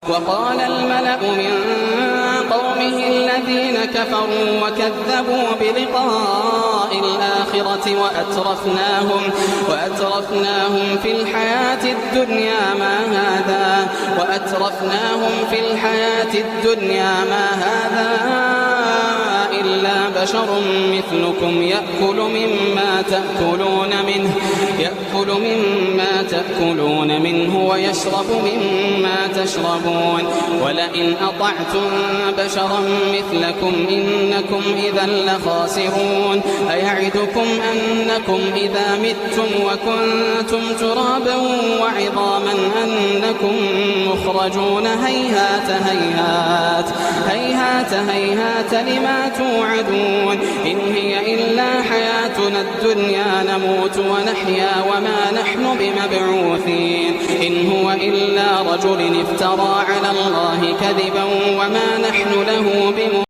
وقال الملأ من قومه الذين كفروا وكذبوا بلقاء الآخرة وأترفناهم في الحياة الدنيا ما هذا إلا بشر مثلكم يأكل مما تأكلون منه ويشرب مما تشربون ولئن أطعتم بشرا مثلكم إنكم إذا لخاسرون أيعدكم أنكم إذا متم وكنتم ترابا وعظاما أنكم مخرجون هيهات لما توعدون إن هي إلا حياتنا الدنيا نموت ونحيا وما نحن بمبعوثين إن هو إلا رجل افترى على الله كذبا وما نحن له بمؤمنين